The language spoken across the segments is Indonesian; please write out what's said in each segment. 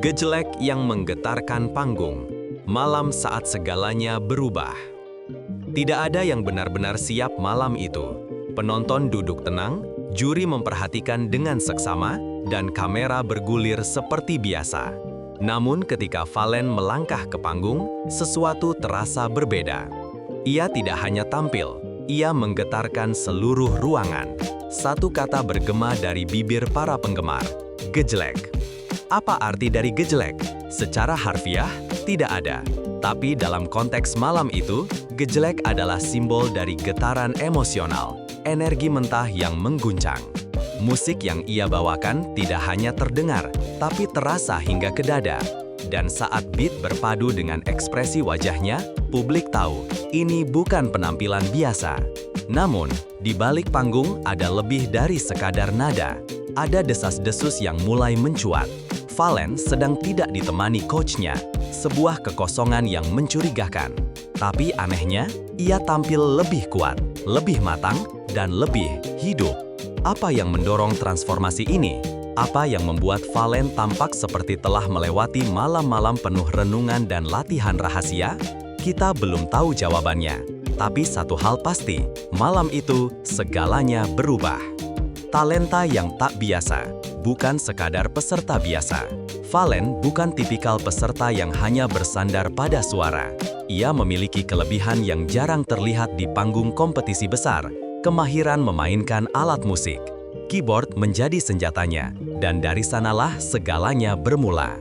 Gejlek yang menggetarkan panggung, malam saat segalanya berubah. Tidak ada yang benar-benar siap malam itu. Penonton duduk tenang, juri memperhatikan dengan seksama, dan kamera bergulir seperti biasa. Namun ketika Fallen melangkah ke panggung, sesuatu terasa berbeda. Ia tidak hanya tampil, ia menggetarkan seluruh ruangan. Satu kata bergema dari bibir para penggemar, gejlek. Apa arti dari gejlek? Secara harfiah, tidak ada. Tapi dalam konteks malam itu, gejlek adalah simbol dari getaran emosional, energi mentah yang mengguncang. Musik yang ia bawakan tidak hanya terdengar, tapi terasa hingga ke dada. Dan saat beat berpadu dengan ekspresi wajahnya, publik tahu ini bukan penampilan biasa. Namun, di balik panggung ada lebih dari sekadar nada. Ada desas-desus yang mulai mencuat. Fallen sedang tidak ditemani coachnya, sebuah kekosongan yang mencurigakan. Tapi anehnya, ia tampil lebih kuat, lebih matang, dan lebih hidup. Apa yang mendorong transformasi ini? Apa yang membuat Fallen tampak seperti telah melewati malam-malam penuh renungan dan latihan rahasia? Kita belum tahu jawabannya. Tapi satu hal pasti, malam itu segalanya berubah. Talenta yang tak biasa, bukan sekadar peserta biasa. Fallen bukan tipikal peserta yang hanya bersandar pada suara. Ia memiliki kelebihan yang jarang terlihat di panggung kompetisi besar, kemahiran memainkan alat musik. Keyboard menjadi senjatanya, dan dari sanalah segalanya bermula.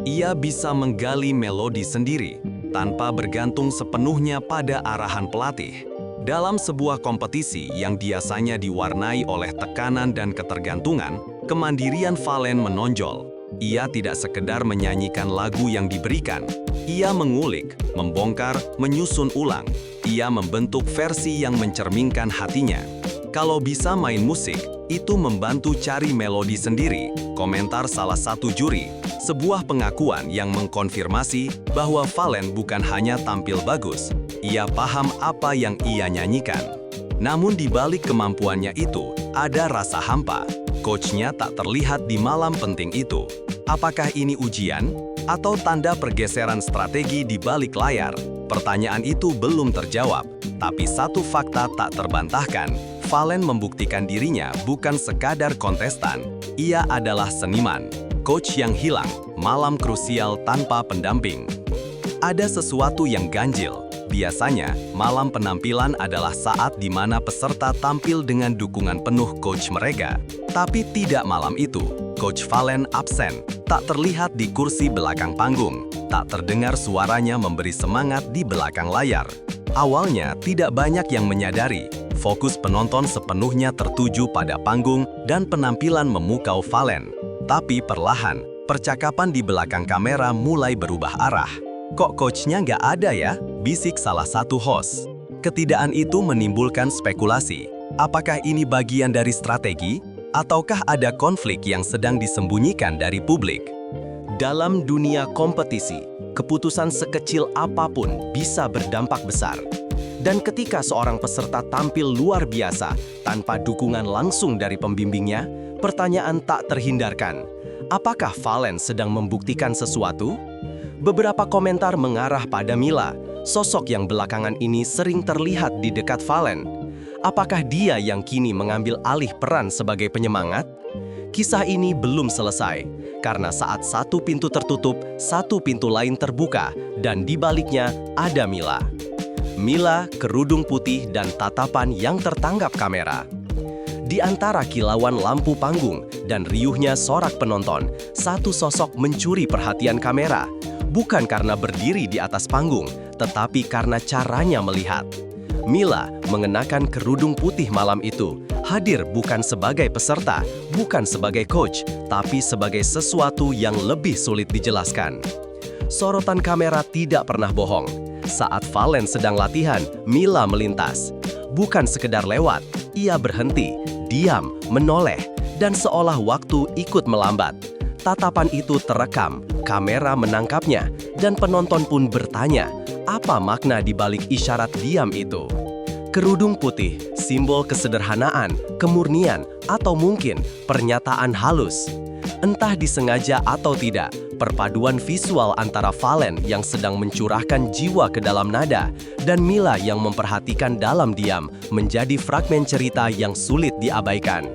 Ia bisa menggali melodi sendiri, tanpa bergantung sepenuhnya pada arahan pelatih. Dalam sebuah kompetisi yang biasanya diwarnai oleh tekanan dan ketergantungan, kemandirian Fallen menonjol. Ia tidak sekedar menyanyikan lagu yang diberikan. Ia mengulik, membongkar, menyusun ulang. Ia membentuk versi yang mencerminkan hatinya. Kalau bisa main musik, itu membantu cari melodi sendiri. Komentar salah satu juri, sebuah pengakuan yang mengkonfirmasi bahwa Fallen bukan hanya tampil bagus, ia paham apa yang ia nyanyikan. Namun di balik kemampuannya itu, ada rasa hampa. Coachnya tak terlihat di malam penting itu. Apakah ini ujian? Atau tanda pergeseran strategi di balik layar? Pertanyaan itu belum terjawab. Tapi satu fakta tak terbantahkan, Fallen membuktikan dirinya bukan sekadar kontestan. Ia adalah seniman, coach yang hilang, malam krusial tanpa pendamping. Ada sesuatu yang ganjil. Biasanya, malam penampilan adalah saat di mana peserta tampil dengan dukungan penuh coach mereka. Tapi tidak malam itu. Coach Fallen absen, tak terlihat di kursi belakang panggung, tak terdengar suaranya memberi semangat di belakang layar. Awalnya, tidak banyak yang menyadari, fokus penonton sepenuhnya tertuju pada panggung dan penampilan memukau Fallen. Tapi perlahan, percakapan di belakang kamera mulai berubah arah. Kok coachnya nggak ada ya? Bisik salah satu host. Ketidakadilan itu menimbulkan spekulasi. Apakah ini bagian dari strategi? Ataukah ada konflik yang sedang disembunyikan dari publik? Dalam dunia kompetisi, keputusan sekecil apapun bisa berdampak besar. Dan ketika seorang peserta tampil luar biasa tanpa dukungan langsung dari pembimbingnya, pertanyaan tak terhindarkan. Apakah Fallen sedang membuktikan sesuatu? Beberapa komentar mengarah pada Mila, sosok yang belakangan ini sering terlihat di dekat Fallen. Apakah dia yang kini mengambil alih peran sebagai penyemangat? Kisah ini belum selesai, karena saat satu pintu tertutup, satu pintu lain terbuka, dan di baliknya ada Mila. Mila, kerudung putih dan tatapan yang tertangkap kamera. Di antara kilauan lampu panggung dan riuhnya sorak penonton, satu sosok mencuri perhatian kamera. Bukan karena berdiri di atas panggung, tetapi karena caranya melihat. Mila mengenakan kerudung putih malam itu, hadir bukan sebagai peserta, bukan sebagai coach, tapi sebagai sesuatu yang lebih sulit dijelaskan. Sorotan kamera tidak pernah bohong. Saat Fallen sedang latihan, Mila melintas. Bukan sekedar lewat, ia berhenti, diam, menoleh, dan seolah waktu ikut melambat. Tatapan itu terekam, kamera menangkapnya, dan penonton pun bertanya, apa makna di balik isyarat diam itu? Kerudung putih, simbol kesederhanaan, kemurnian, atau mungkin pernyataan halus. Entah disengaja atau tidak, Perpaduan visual antara Valen yang sedang mencurahkan jiwa ke dalam nada dan Mila yang memperhatikan dalam diam menjadi fragmen cerita yang sulit diabaikan.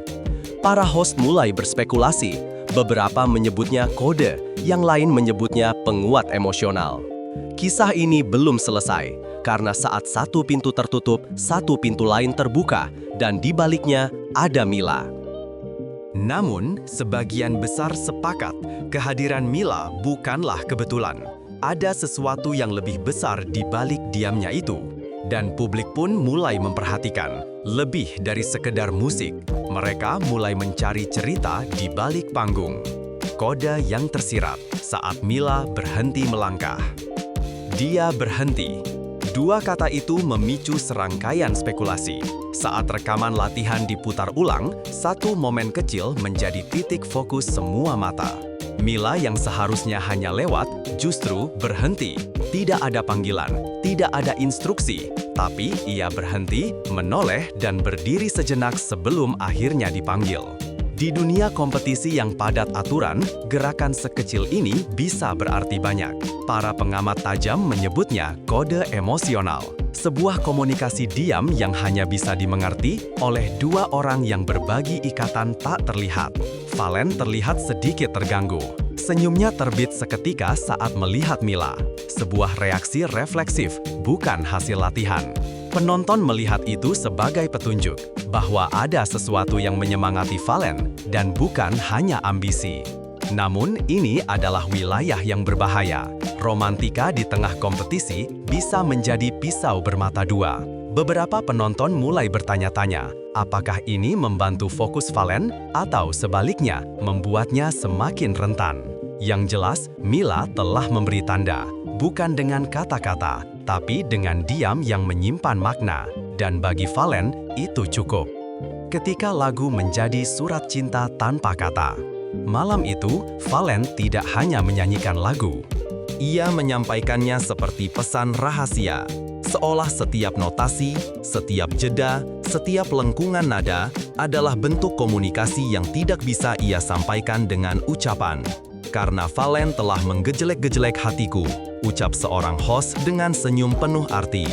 Para host mulai berspekulasi, beberapa menyebutnya kode, yang lain menyebutnya penguat emosional. Kisah ini belum selesai, karena saat satu pintu tertutup, satu pintu lain terbuka, dan di baliknya ada Mila. Namun, sebagian besar sepakat kehadiran Mila bukanlah kebetulan. Ada sesuatu yang lebih besar di balik diamnya itu. Dan publik pun mulai memperhatikan. Lebih dari sekedar musik, mereka mulai mencari cerita di balik panggung. Kode yang tersirat saat Mila berhenti melangkah. Dia berhenti. Dua kata itu memicu serangkaian spekulasi. Saat rekaman latihan diputar ulang, satu momen kecil menjadi titik fokus semua mata. Mila yang seharusnya hanya lewat, justru berhenti. Tidak ada panggilan, tidak ada instruksi, tapi ia berhenti, menoleh, dan berdiri sejenak sebelum akhirnya dipanggil. Di dunia kompetisi yang padat aturan, gerakan sekecil ini bisa berarti banyak. Para pengamat tajam menyebutnya kode emosional. Sebuah komunikasi diam yang hanya bisa dimengerti oleh dua orang yang berbagi ikatan tak terlihat. Valen terlihat sedikit terganggu. Senyumnya terbit seketika saat melihat Mila. Sebuah reaksi refleksif, bukan hasil latihan. Penonton melihat itu sebagai petunjuk bahwa ada sesuatu yang menyemangati Valen dan bukan hanya ambisi. Namun, ini adalah wilayah yang berbahaya. Romantika di tengah kompetisi bisa menjadi pisau bermata dua. Beberapa penonton mulai bertanya-tanya, apakah ini membantu fokus Valen atau sebaliknya membuatnya semakin rentan? Yang jelas, Mila telah memberi tanda, bukan dengan kata-kata, tapi dengan diam yang menyimpan makna. Dan bagi Valen, itu cukup. Ketika lagu menjadi surat cinta tanpa kata. Malam itu, Valen tidak hanya menyanyikan lagu. Ia menyampaikannya seperti pesan rahasia. Seolah setiap notasi, setiap jeda, setiap lengkungan nada adalah bentuk komunikasi yang tidak bisa ia sampaikan dengan ucapan. Karena Valen telah menggejelek-gejelek hatiku, ucap seorang host dengan senyum penuh arti.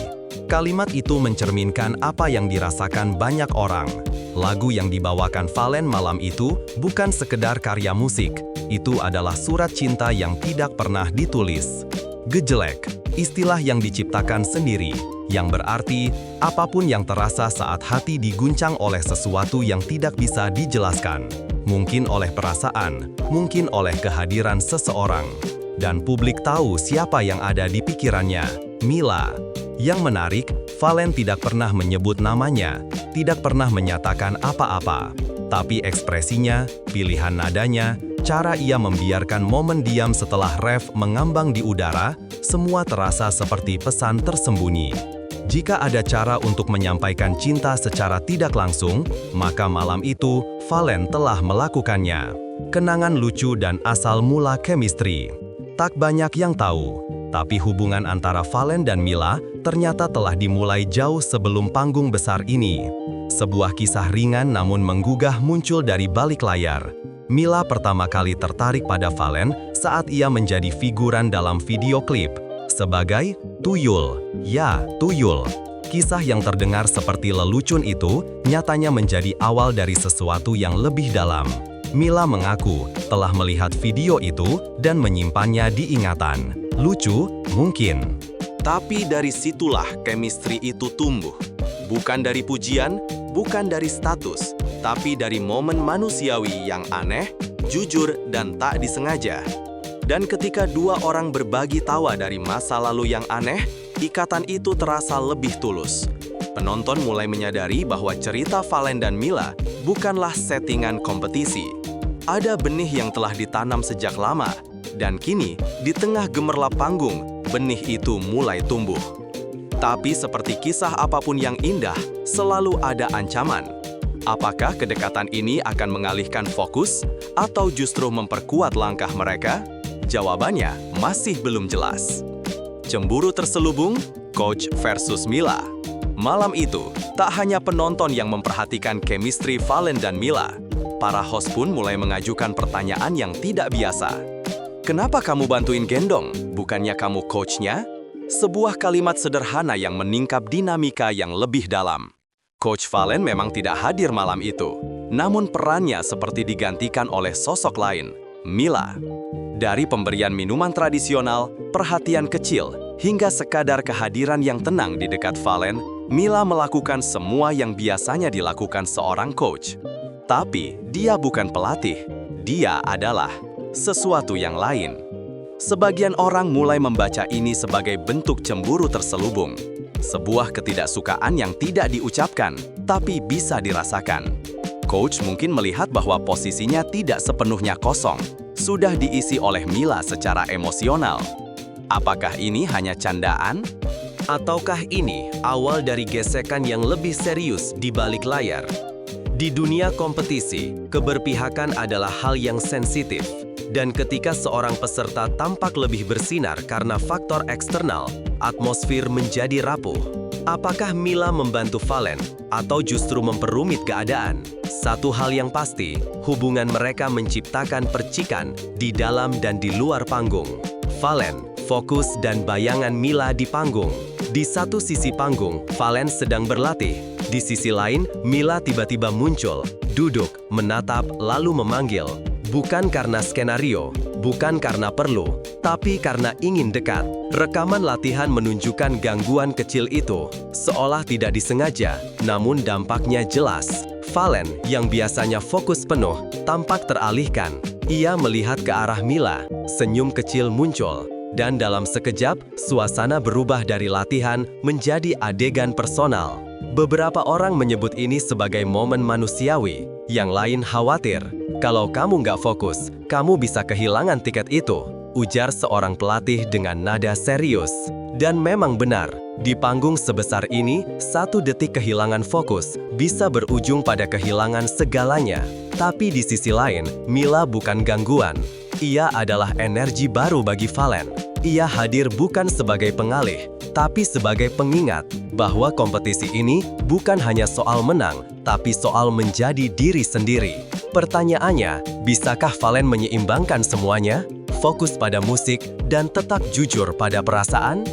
Kalimat itu mencerminkan apa yang dirasakan banyak orang. Lagu yang dibawakan Valen malam itu bukan sekedar karya musik, itu adalah surat cinta yang tidak pernah ditulis. Gejelek, istilah yang diciptakan sendiri, yang berarti apapun yang terasa saat hati diguncang oleh sesuatu yang tidak bisa dijelaskan. Mungkin oleh perasaan, mungkin oleh kehadiran seseorang. Dan publik tahu siapa yang ada di pikirannya, Mila. Yang menarik, Valen tidak pernah menyebut namanya, tidak pernah menyatakan apa-apa. Tapi ekspresinya, pilihan nadanya, cara ia membiarkan momen diam setelah ref mengambang di udara, semua terasa seperti pesan tersembunyi. Jika ada cara untuk menyampaikan cinta secara tidak langsung, maka malam itu, Valen telah melakukannya. Kenangan lucu dan asal mula chemistry. Tak banyak yang tahu, tapi hubungan antara Valen dan Mila ternyata telah dimulai jauh sebelum panggung besar ini. Sebuah kisah ringan namun menggugah muncul dari balik layar. Mila pertama kali tertarik pada Valen saat ia menjadi figuran dalam video klip. Sebagai tuyul. Ya, tuyul. Kisah yang terdengar seperti lelucon itu nyatanya menjadi awal dari sesuatu yang lebih dalam. Mila mengaku telah melihat video itu dan menyimpannya di ingatan. Lucu? Mungkin. Tapi dari situlah chemistry itu tumbuh. Bukan dari pujian, bukan dari status, tapi dari momen manusiawi yang aneh, jujur, dan tak disengaja. Dan ketika dua orang berbagi tawa dari masa lalu yang aneh, ikatan itu terasa lebih tulus. Penonton mulai menyadari bahwa cerita Valen dan Mila bukanlah settingan kompetisi. Ada benih yang telah ditanam sejak lama, dan kini, di tengah gemerlap panggung, benih itu mulai tumbuh. Tapi seperti kisah apapun yang indah, selalu ada ancaman. Apakah kedekatan ini akan mengalihkan fokus, atau justru memperkuat langkah mereka? Jawabannya masih belum jelas. Cemburu terselubung, Coach versus Mila. Malam itu, tak hanya penonton yang memperhatikan chemistry Valen dan Mila. Para host pun mulai mengajukan pertanyaan yang tidak biasa. Kenapa kamu bantuin gendong? Bukannya kamu coachnya? Sebuah kalimat sederhana yang meningkap dinamika yang lebih dalam. Coach Valen memang tidak hadir malam itu, namun perannya seperti digantikan oleh sosok lain, Mila. Dari pemberian minuman tradisional, perhatian kecil, hingga sekadar kehadiran yang tenang di dekat Valen, Mila melakukan semua yang biasanya dilakukan seorang coach. Tapi dia bukan pelatih, dia adalah sesuatu yang lain. Sebagian orang mulai membaca ini sebagai bentuk cemburu terselubung. Sebuah ketidaksukaan yang tidak diucapkan, tapi bisa dirasakan. Coach mungkin melihat bahwa posisinya tidak sepenuhnya kosong, sudah diisi oleh Mila secara emosional. Apakah ini hanya candaan? Ataukah ini awal dari gesekan yang lebih serius di balik layar? Di dunia kompetisi, keberpihakan adalah hal yang sensitif. Dan ketika seorang peserta tampak lebih bersinar karena faktor eksternal, atmosfer menjadi rapuh. Apakah Mila membantu Valen atau justru memperumit keadaan? Satu hal yang pasti, hubungan mereka menciptakan percikan di dalam dan di luar panggung. Valen fokus dan bayangan Mila di panggung. Di satu sisi panggung, Valen sedang berlatih. Di sisi lain, Mila tiba-tiba muncul, duduk, menatap, lalu memanggil. Bukan karena skenario, bukan karena perlu, tapi karena ingin dekat. Rekaman latihan menunjukkan gangguan kecil itu, seolah tidak disengaja, namun dampaknya jelas. Valen, yang biasanya fokus penuh, tampak teralihkan. Ia melihat ke arah Mila, senyum kecil muncul, dan dalam sekejap, suasana berubah dari latihan menjadi adegan personal. Beberapa orang menyebut ini sebagai momen manusiawi, yang lain khawatir. Kalau kamu nggak fokus, kamu bisa kehilangan tiket itu, ujar seorang pelatih dengan nada serius. Dan memang benar, di panggung sebesar ini, 1 detik kehilangan fokus bisa berujung pada kehilangan segalanya. Tapi di sisi lain, Mila bukan gangguan. Ia adalah energi baru bagi Valen. Ia hadir bukan sebagai pengalih, tapi sebagai pengingat bahwa kompetisi ini bukan hanya soal menang, tapi soal menjadi diri sendiri. Pertanyaannya, bisakah Valen menyeimbangkan semuanya? Fokus pada musik dan tetap jujur pada perasaan?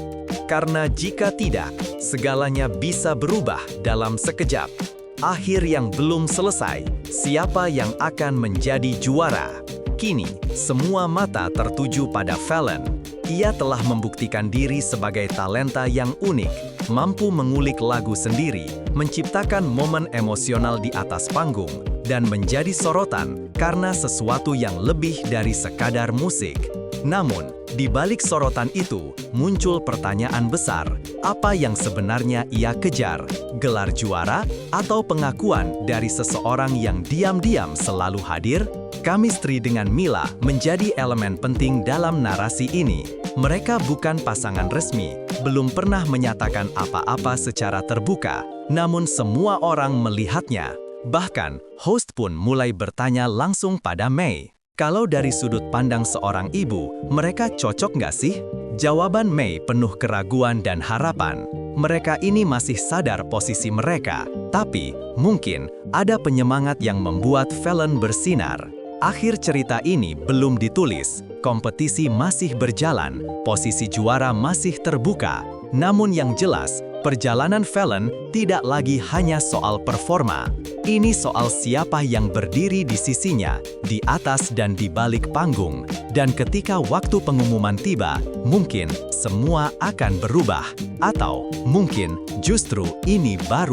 Karena jika tidak, segalanya bisa berubah dalam sekejap. Akhir yang belum selesai, siapa yang akan menjadi juara? Kini, semua mata tertuju pada Valen. Ia telah membuktikan diri sebagai talenta yang unik, mampu mengulik lagu sendiri, menciptakan momen emosional di atas panggung, dan menjadi sorotan karena sesuatu yang lebih dari sekadar musik. Namun, di balik sorotan itu, muncul pertanyaan besar, apa yang sebenarnya ia kejar? Gelar juara atau pengakuan dari seseorang yang diam-diam selalu hadir? Chemistry dengan Mila menjadi elemen penting dalam narasi ini. Mereka bukan pasangan resmi, belum pernah menyatakan apa-apa secara terbuka, namun semua orang melihatnya. Bahkan, host pun mulai bertanya langsung pada Mei. Kalau dari sudut pandang seorang ibu, mereka cocok nggak sih? Jawaban Mei penuh keraguan dan harapan. Mereka ini masih sadar posisi mereka, tapi mungkin ada penyemangat yang membuat Valen bersinar. Akhir cerita ini belum ditulis, kompetisi masih berjalan, posisi juara masih terbuka. Namun yang jelas, perjalanan Valen tidak lagi hanya soal performa. Ini soal siapa yang berdiri di sisinya, di atas dan di balik panggung. Dan ketika waktu pengumuman tiba, mungkin semua akan berubah. Atau mungkin justru ini baru